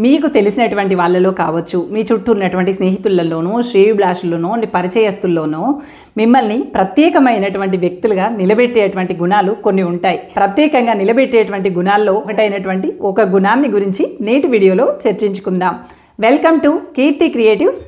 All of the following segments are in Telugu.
మీకు తెలిసినటువంటి వాళ్ళలో కావచ్చు, మీ చుట్టూ ఉన్నటువంటి స్నేహితులలోనూ, శ్రేయోభిలాషుల్లోనూ, పరిచయస్తుల్లోనూ మిమ్మల్ని ప్రత్యేకమైనటువంటి వ్యక్తులుగా నిలబెట్టేటువంటి గుణాలు కొన్ని ఉంటాయి. ప్రత్యేకంగా నిలబెట్టేటువంటి గుణాల్లో ఒకటైనటువంటి ఒక గుణాన్ని గురించి నేటి వీడియోలో చర్చించుకుందాం. Welcome to Keerthi creatives.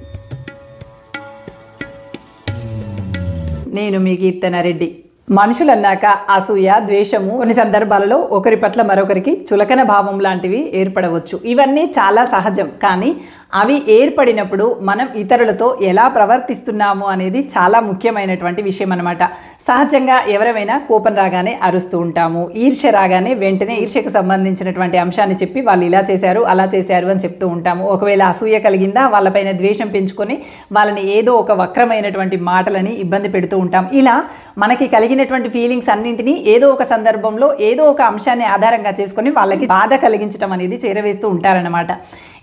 నేను మీ కీర్తనారెడ్డి. మనుషులన్నాక అసూయ, ద్వేషము, కొన్ని సందర్భాలలో ఒకరి పట్ల మరొకరికి చులకన భావం లాంటివి ఏర్పడవచ్చు. ఇవన్నీ చాలా సహజం. కానీ అవి ఏర్పడినప్పుడు మనం ఇతరులతో ఎలా ప్రవర్తిస్తున్నాము అనేది చాలా ముఖ్యమైనటువంటి విషయం అన్నమాట. సహజంగా ఎవరైనా కోపం రాగానే అరుస్తూ ఉంటాము. ఈర్ష్య రాగానే వెంటనే ఈర్ష్యకు సంబంధించినటువంటి అంశాన్ని చెప్పి వాళ్ళు ఇలా చేశారు, అలా చేశారు అని చెప్తూ ఉంటాము. ఒకవేళ అసూయ కలిగిందా వాళ్ళపైన ద్వేషం పెంచుకొని వాళ్ళని ఏదో ఒక వక్రమైనటువంటి మాటలని ఇబ్బంది పెడుతూ ఉంటాం. ఇలా మనకి కలిగినటువంటి ఫీలింగ్స్ అన్నింటినీ ఏదో ఒక సందర్భంలో ఏదో ఒక అంశాన్ని ఆధారంగా చేసుకొని వాళ్ళకి బాధ కలిగించడం అనేది చేరవేస్తూ ఉంటారన్నమాట.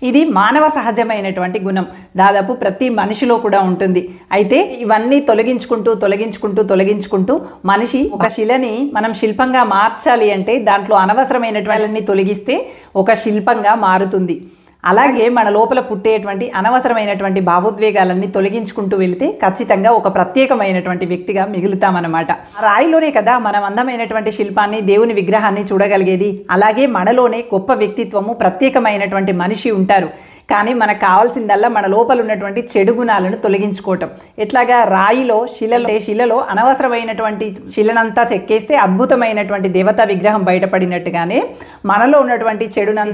ఇది మానవ సహజమైనటువంటి గుణం. దాదాపు ప్రతి మనిషిలో కూడా ఉంటుంది. అయితే ఇవన్నీ తొలగించుకుంటూ మనిషి ఒక శిలని మనం శిల్పంగా మార్చాలి అంటే దాంట్లో అనవసరమైనటువంటి తొలగిస్తే ఒక శిల్పంగా మారుతుంది. అలాగే మన లోపల పుట్టేటువంటి అనవసరమైనటువంటి భావోద్వేగాలన్నీ తొలగించుకుంటూ వెళితే ఖచ్చితంగా ఒక ప్రత్యేకమైనటువంటి వ్యక్తిగా మిగులుతామన్నమాట. రాయిలోనే కదా మనం అందమైనటువంటి శిల్పాన్ని, దేవుని విగ్రహాన్ని చూడగలిగేది. అలాగే మనలోనే గొప్ప వ్యక్తిత్వము, ప్రత్యేకమైనటువంటి మనిషి ఉంటారు. కానీ మనకు కావాల్సిందల్లా మన లోపల ఉన్నటువంటి చెడు గుణాలను తొలగించుకోవటం. ఎట్లాగా రాయిలో శిలలో అనవసరమైనటువంటి శిలనంతా చెక్కేస్తే అద్భుతమైనటువంటి దేవతా విగ్రహం బయటపడినట్టుగానే మనలో ఉన్నటువంటి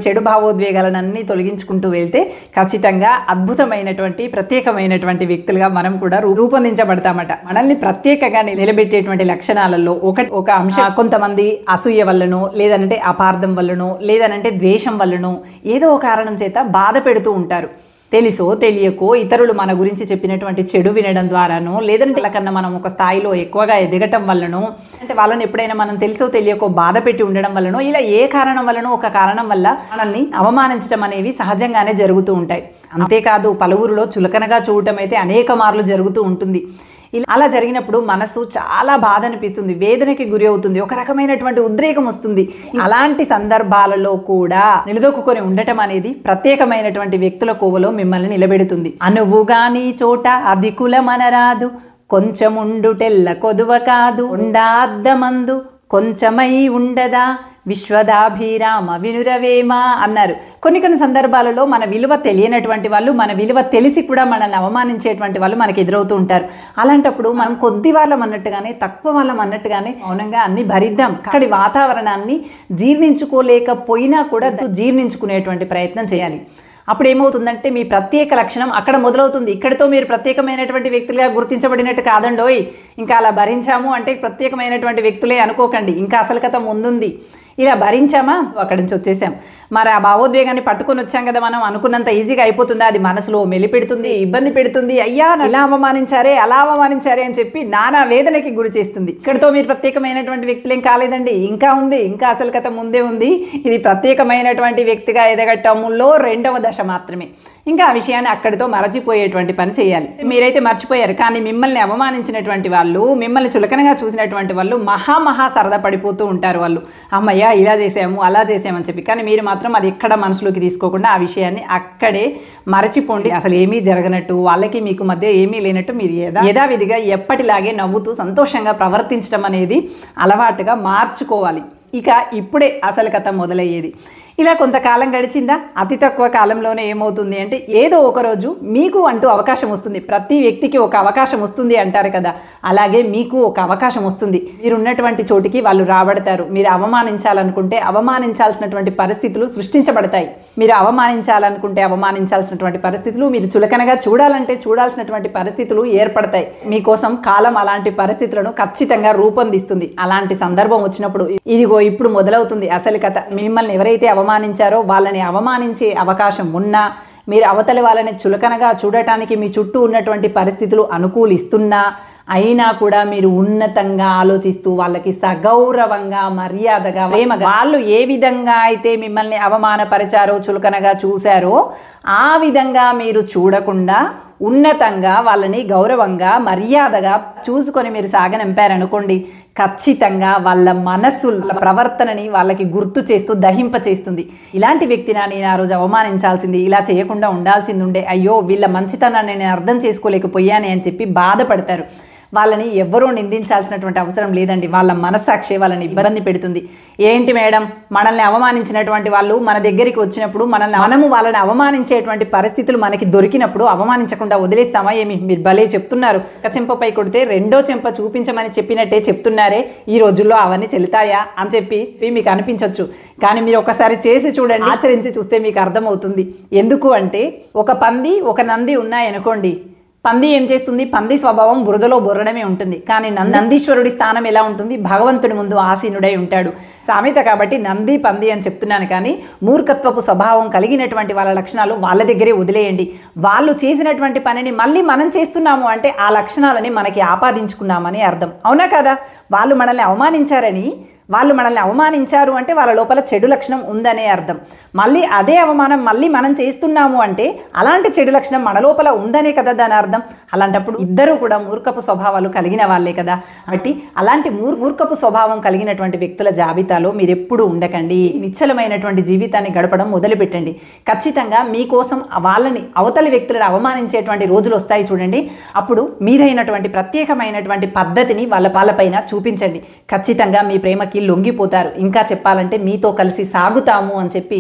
చెడు భావోద్వేగాలన్నీ తొలగించుకుంటూ వెళ్తే ఖచ్చితంగా అద్భుతమైనటువంటి ప్రత్యేకమైనటువంటి వ్యక్తులుగా మనం కూడా రూపొందించబడతామట. మనల్ని ప్రత్యేకంగా నిలబెట్టేటువంటి లక్షణాలలో ఒక అంశం, కొంతమంది అసూయ వల్లనో, లేదంటే అపార్థం వల్లనో, లేదనంటే ద్వేషం వల్లనో, ఏదో ఒక కారణం చేత బాధ పెడుతూ ఉంటారు. తెలుసో తెలియకో ఇతరులు మన గురించి చెప్పినటువంటి చెడు వినడం ద్వారానో, లేదంటే వాళ్ళకన్నా మనం ఒక స్థాయిలో ఎక్కువగా ఎదగటం వల్లనో, అంటే వాళ్ళని ఎప్పుడైనా మనం తెలుసో తెలియకో బాధ పెట్టి ఉండడం వల్లనో, ఇలా ఏ కారణం వల్లనో ఒక కారణం వల్ల మనల్ని అవమానించడం అనేవి సహజంగానే జరుగుతూ ఉంటాయి. అంతేకాదు పలువురిలో చులకనగా చూడటం అయితే అనేక మార్లు జరుగుతూ ఉంటుంది. అలా జరిగినప్పుడు మనసు చాలా బాధ అనిపిస్తుంది, వేదనకి గురి అవుతుంది, ఒక రకమైనటువంటి ఉద్రేకం వస్తుంది. అలాంటి సందర్భాలలో కూడా నిలదొక్కుని ఉండటం అనేది ప్రత్యేకమైనటువంటి వ్యక్తుల కోవలో మిమ్మల్ని నిలబెడుతుంది. అనువుగాని చోట అది కులమనరాదు, కొంచెముండుటెల్ల కొదువ కాదు, ఉండాద్దమందు కొంచెమై ఉండదా, విశ్వదాభిరామ వినురవేమ అన్నారు. కొన్ని సందర్భాలలో మన విలువ తెలియనటువంటి వాళ్ళు, మన విలువ తెలిసి కూడా మనల్ని అవమానించేటువంటి వాళ్ళు మనకి ఎదురవుతూ ఉంటారు. అలాంటప్పుడు మనం కొద్ది వాళ్ళం అన్నట్టుగానే, తక్కువ వాళ్ళం అన్నట్టుగానే మౌనంగా అన్ని భరిద్దాం. అక్కడి వాతావరణాన్ని జీర్ణించుకోలేకపోయినా కూడా జీర్ణించుకునేటువంటి ప్రయత్నం చేయాలి. అప్పుడు ఏమవుతుందంటే మీ ప్రత్యేక లక్షణం అక్కడ మొదలవుతుంది. ఇక్కడితో మీరు ప్రత్యేకమైనటువంటి వ్యక్తులుగా గుర్తించబడినట్టు కాదండోయ్. ఇంకా అలా భరించాము అంటే ప్రత్యేకమైనటువంటి వ్యక్తులే అనుకోకండి, ఇంకా అసలు కథ ముందుంది. ఇలా భరించామా, అక్కడి నుంచి వచ్చేసాం. మరి ఆ భావోద్వేగాన్ని పట్టుకొని వచ్చాం కదా, మనం అనుకున్నంత ఈజీగా అయిపోతుందా? అది మనసులో మెలిపెడుతుంది, ఇబ్బంది పెడుతుంది. అయ్యా ఇలా అవమానించారే, అలా అవమానించారే అని చెప్పి నానా వేదనకి గురి చేస్తుంది. ఇక్కడితో మీరు ప్రత్యేకమైనటువంటి వ్యక్తులేం కాలేదండి, ఇంకా ఉంది, ఇంకా అసలు కథ ముందే ఉంది. ఇది ప్రత్యేకమైనటువంటి వ్యక్తిగా ఎదగటంలో రెండవ దశ మాత్రమే. ఇంకా ఆ విషయాన్ని అక్కడితో మరచిపోయేటువంటి పని చేయాలి. మీరైతే మర్చిపోయారు, కానీ మిమ్మల్ని అవమానించినటువంటి వాళ్ళు, మిమ్మల్ని చులకనగా చూసినటువంటి వాళ్ళు మహా సరదా పడిపోతూ ఉంటారు. వాళ్ళు అమ్మయ్య ఇలా చేసాము, అలా చేసామని చెప్పి. కానీ మీరు మాత్రం అది ఎక్కడ మనసులోకి తీసుకోకుండా ఆ విషయాన్ని అక్కడే మరచిపోండి. అసలు ఏమీ జరగనట్టు, వాళ్ళకి మీకు మధ్య ఏమీ లేనట్టు మీరు యథావిధిగా ఎప్పటిలాగే నవ్వుతూ సంతోషంగా ప్రవర్తించడం అనేది అలవాటుగా మార్చుకోవాలి. ఇక ఇప్పుడే అసలు కథ మొదలయ్యేది. ఇలా కొంతకాలం గడిచిందా, అతి తక్కువ కాలంలోనే ఏమవుతుంది అంటే ఏదో ఒకరోజు మీకు అంటూ అవకాశం వస్తుంది. ప్రతి వ్యక్తికి ఒక అవకాశం వస్తుంది అంటారు కదా, అలాగే మీకు ఒక అవకాశం వస్తుంది. మీరు ఉన్నటువంటి చోటికి వాళ్ళు రాబడతారు. మీరు అవమానించాలనుకుంటే అవమానించాల్సినటువంటి పరిస్థితులు సృష్టించబడతాయి. మీరు అవమానించాలనుకుంటే అవమానించాల్సినటువంటి పరిస్థితులు, మీరు చులకనగా చూడాలంటే చూడాల్సినటువంటి పరిస్థితులు ఏర్పడతాయి. మీకోసం కాలం అలాంటి పరిస్థితులను ఖచ్చితంగా రూపొందిస్తుంది. అలాంటి సందర్భం వచ్చినప్పుడు ఇదిగో ఇప్పుడు మొదలవుతుంది అసలు కథ. మిమ్మల్ని ఎవరైతే అవమానించారో వాళ్ళని అవమానించే అవకాశం ఉన్నా, మీరు అవతలి వాళ్ళని చులకనగా చూడటానికి మీ చుట్టూ ఉన్నటువంటి పరిస్థితులు అనుకూలిస్తున్నా, అయినా కూడా మీరు ఉన్నతంగా ఆలోచిస్తూ వాళ్ళకి సగౌరవంగా, మర్యాదగా, ప్రేమగా, వాళ్ళు ఏ విధంగా అయితే మిమ్మల్ని అవమానపరిచారో, చులకనగా చూశారో ఆ విధంగా మీరు చూడకుండా ఉన్నతంగా వాళ్ళని గౌరవంగా, మర్యాదగా చూసుకొని మీరు సాగనంపారనుకోండి, ఖచ్చితంగా వాళ్ళ మనస్సు వాళ్ళ ప్రవర్తనని వాళ్ళకి గుర్తు చేస్తూ దహింప చేస్తుంది. ఇలాంటి వ్యక్తిని నేను ఆ రోజు అవమానించాల్సింది, ఇలా చేయకుండా ఉండాల్సింది ఉండే, అయ్యో వీళ్ళ మంచితనాన్ని నేను అర్థం చేసుకోలేకపోయానే అని చెప్పి బాధపడతారు. వాళ్ళని ఎవ్వరూ నిందించాల్సినటువంటి అవసరం లేదండి. వాళ్ళ మనస్సాక్షి వాళ్ళని ఇబ్బంది పెడుతుంది. ఏంటి మేడం, మనల్ని అవమానించినటువంటి వాళ్ళు మన దగ్గరికి వచ్చినప్పుడు మనము వాళ్ళని అవమానించేటువంటి పరిస్థితులు మనకి దొరికినప్పుడు అవమానించకుండా వదిలేస్తామా ఏమి? మీరు భలే చెప్తున్నారు. ఒక చెంపపై కొడితే రెండో చెంప చూపించమని చెప్పినట్టే చెప్తున్నారే, ఈ రోజుల్లో అవన్నీ చెల్లుతాయా అని చెప్పి మీకు అనిపించవచ్చు. కానీ మీరు ఒకసారి చేసి చూడండి, ఆచరించి చూస్తే మీకు అర్థమవుతుంది. ఎందుకు అంటే, ఒక పంది ఒక నంది ఉన్నాయనుకోండి, పంది ఏం చేస్తుంది? పంది స్వభావం బురదలో బొర్రడమే ఉంటుంది. కానీ నందీశ్వరుడి స్థానం ఎలా ఉంటుంది? భగవంతుడి ముందు ఆసీనుడై ఉంటాడు. సామెత కాబట్టి నంది పంది అని చెప్తున్నాను. కానీ మూర్ఖత్వపు స్వభావం కలిగినటువంటి వాళ్ళ లక్షణాలు వాళ్ళ దగ్గరే వదిలేయండి. వాళ్ళు చేసినటువంటి పనిని మళ్ళీ మనం చేస్తున్నాము అంటే ఆ లక్షణాలని మనకి ఆపాదించుకున్నామని అర్థం. అవునా కదా? వాళ్ళు మనల్ని అవమానించారు అంటే వాళ్ళ లోపల చెడు లక్షణం ఉందనే అర్థం. మళ్ళీ అదే అవమానం మళ్ళీ మనం చేస్తున్నాము అంటే అలాంటి చెడు లక్షణం మన లోపల ఉందనే కదా దాని అర్థం. అలాంటప్పుడు ఇద్దరూ కూడా మూర్ఖపు స్వభావాలు కలిగిన వాళ్ళే కదా. కాబట్టి అలాంటి మూర్ఖపు స్వభావం కలిగినటువంటి వ్యక్తుల జాబితాలో మీరు ఎప్పుడూ ఉండకండి. నిశ్చలమైనటువంటి జీవితాన్ని గడపడం మొదలుపెట్టండి. ఖచ్చితంగా మీకోసం వాళ్ళని అవతలి వ్యక్తులను అవమానించేటువంటి రోజులు వస్తాయి చూడండి. అప్పుడు మీరైనటువంటి ప్రత్యేకమైనటువంటి పద్ధతిని వాళ్ళపైన చూపించండి. ఖచ్చితంగా మీ ప్రేమకి లొంగిపోతారు. ఇంకా చెప్పాలంటే మీతో కలిసి సాగుతాము అని చెప్పి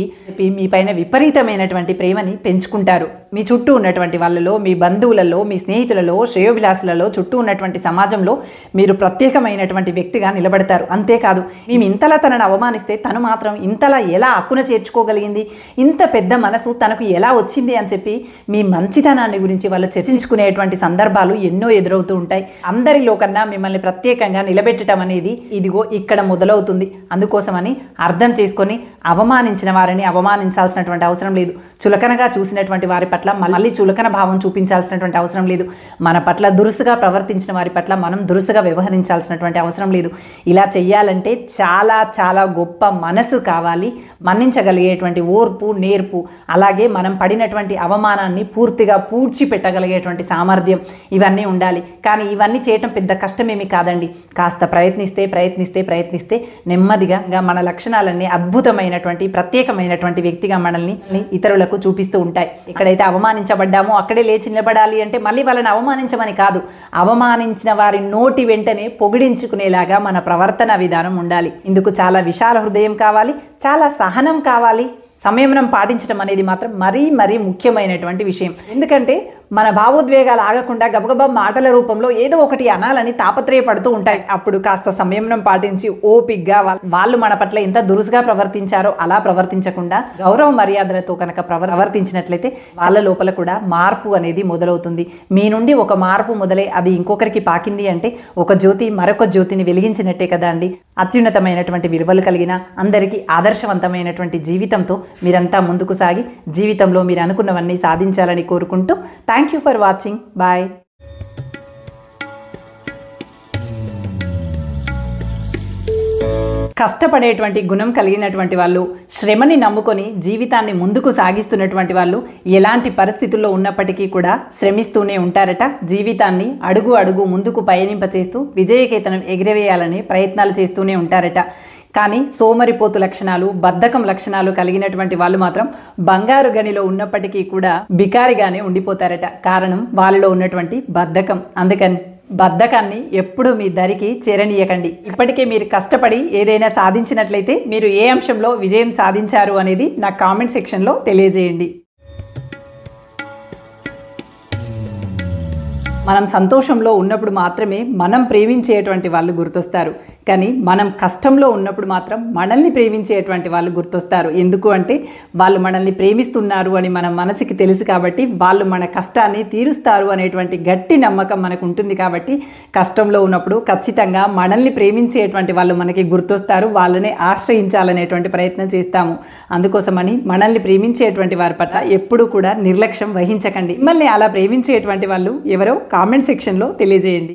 మీ పైన విపరీతమైనటువంటి ప్రేమని పెంచుకుంటారు. మీ చుట్టూ ఉన్నటువంటి వాళ్ళలో, మీ బంధువులలో, మీ స్నేహితులలో, శ్రేయోభిలాసులలో, చుట్టూ ఉన్నటువంటి సమాజంలో మీరు ప్రత్యేకమైనటువంటి వ్యక్తిగా నిలబడతారు. అంతేకాదు, మేము ఇంతలా తనను అవమానిస్తే తను మాత్రం ఇంతలా ఎలా హక్కున చేర్చుకోగలిగింది, ఇంత పెద్ద మనసు తనకు ఎలా వచ్చింది అని చెప్పి మీ మంచితనాన్ని గురించి వాళ్ళు చర్చించుకునేటువంటి సందర్భాలు ఎన్నో ఎదురవుతూ ఉంటాయి. అందరిలో కన్నా మిమ్మల్ని ప్రత్యేకంగా నిలబెట్టడం అనేది ఇదిగో ఇక్కడ మొదలవుతుంది. అందుకోసమని అర్థం చేసుకొని అవమానించిన వారిని అవమానించాల్సినటువంటి అవసరం లేదు. చులకనగా చూసినటువంటి వారి పట్ల మళ్ళీ చులకన భావం చూపించాల్సినటువంటి అవసరం లేదు. మన పట్ల దురుసుగా ప్రవర్తించిన వారి పట్ల మనం దురుసుగా వ్యవహరించాల్సినటువంటి అవసరం లేదు. ఇలా చెయ్యాలంటే చాలా చాలా గొప్ప మనసు కావాలి, మన్నించగలిగేటువంటి ఓర్పు, నేర్పు, అలాగే మనం పడినటువంటి అవమానాన్ని పూర్తిగా పూడ్చిపెట్టగలిగేటువంటి సామర్థ్యం, ఇవన్నీ ఉండాలి. కానీ ఇవన్నీ చేయటం పెద్ద కష్టమేమి కాదండి. కాస్త ప్రయత్నిస్తే నెమ్మదిగా మన లక్షణాలన్నీ అద్భుతమైనటువంటి ప్రత్యేకమైనటువంటి వ్యక్తిగా మనల్ని ఇతరులకు చూపిస్తూ ఉంటాయి. ఎక్కడైతే అవమానించబడ్డామో అక్కడే లేచి నిలబడాలి అంటే మళ్ళీ వాళ్ళని అవమానించమని కాదు, అవమానించిన వారి నోటి వెంటనే పొగిడించుకునేలాగా మన ప్రవర్తన విధానం ఉండాలి. ఇందుకు చాలా విశాల హృదయం కావాలి, చాలా సహనం కావాలి. సంయమనం పాటించడం అనేది మాత్రం మరీ ముఖ్యమైనటువంటి విషయం. ఎందుకంటే మన భావోద్వేగాలు ఆగకుండా గబగబా మాటల రూపంలో ఏదో ఒకటి అనాలని తాపత్రయపడుతూ ఉంటాయి. అప్పుడు కాస్త సంయమనం పాటించి ఓపిగ్గా వాళ్ళు మన పట్ల ఎంత దురుసుగా ప్రవర్తించారో అలా ప్రవర్తించకుండా గౌరవ మర్యాదలతో కనుక ప్రవర్తించినట్లయితే వాళ్ళ లోపల కూడా మార్పు అనేది మొదలవుతుంది. మీ నుండి ఒక మార్పు మొదలై అది ఇంకొకరికి పాకింది అంటే ఒక జ్యోతి మరొక జ్యోతిని వెలిగించినట్టే కదా అండి. అత్యున్నతమైనటువంటి విలువలు కలిగిన అందరికీ ఆదర్శవంతమైనటువంటి జీవితంతో మీరంతా ముందుకు సాగి జీవితంలో మీరు అనుకున్నవన్నీ సాధించాలని కోరుకుంటూ thank you for watching. Bye. కష్టపడేటువంటి గుణం కలిగినటువంటి వాళ్ళు, శ్రమని నమ్ముకొని జీవితాన్ని ముందుకు సాగిస్తున్నటువంటి వాళ్ళు ఎలాంటి పరిస్థితుల్లో ఉన్నప్పటికీ కూడా శ్రమిస్తూనే ఉంటారట. జీవితాన్ని అడుగు అడుగు ముందుకు పయనింపచేస్తూ విజయకేతనం ఎగిరవేయాలని ప్రయత్నాలు చేస్తూనే ఉంటారట. కానీ సోమరిపోతు లక్షణాలు, బద్ధకం లక్షణాలు కలిగినటువంటి వాళ్ళు మాత్రం బంగారు గనిలో ఉన్నప్పటికీ కూడా బికారిగానే ఉండిపోతారట. కారణం వాళ్ళలో ఉన్నటువంటి బద్ధకం. అందుకని బద్ధకాన్ని ఎప్పుడు మీ దరికి చేరనీయకండి. ఇప్పటికే మీరు కష్టపడి ఏదైనా సాధించినట్లయితే మీరు ఏ అంశంలో విజయం సాధించారు అనేది నా కామెంట్ సెక్షన్లో తెలియజేయండి. మనం సంతోషంలో ఉన్నప్పుడు మాత్రమే మనం ప్రేమించేటువంటి వాళ్ళు గుర్తొస్తారు. కానీ మనం కష్టంలో ఉన్నప్పుడు మాత్రం మనల్ని ప్రేమించేటువంటి వాళ్ళు గుర్తొస్తారు. ఎందుకు అంటే వాళ్ళు మనల్ని ప్రేమిస్తున్నారు అని మన మనసుకి తెలుసు కాబట్టి, వాళ్ళు మన కష్టాన్ని తీరుస్తారు అనేటువంటి గట్టి నమ్మకం మనకు ఉంటుంది కాబట్టి, కష్టంలో ఉన్నప్పుడు ఖచ్చితంగా మనల్ని ప్రేమించేటువంటి వాళ్ళు మనకి గుర్తొస్తారు. వాళ్ళని ఆశ్రయించాలనేటువంటి ప్రయత్నం చేస్తాము. అందుకోసమని మనల్ని ప్రేమించేటువంటి వారి పట్ల ఎప్పుడూ కూడా నిర్లక్ష్యం వహించకండి. మిమ్మల్ని అలా ప్రేమించేటువంటి వాళ్ళు ఎవరో కామెంట్ సెక్షన్లో తెలియజేయండి.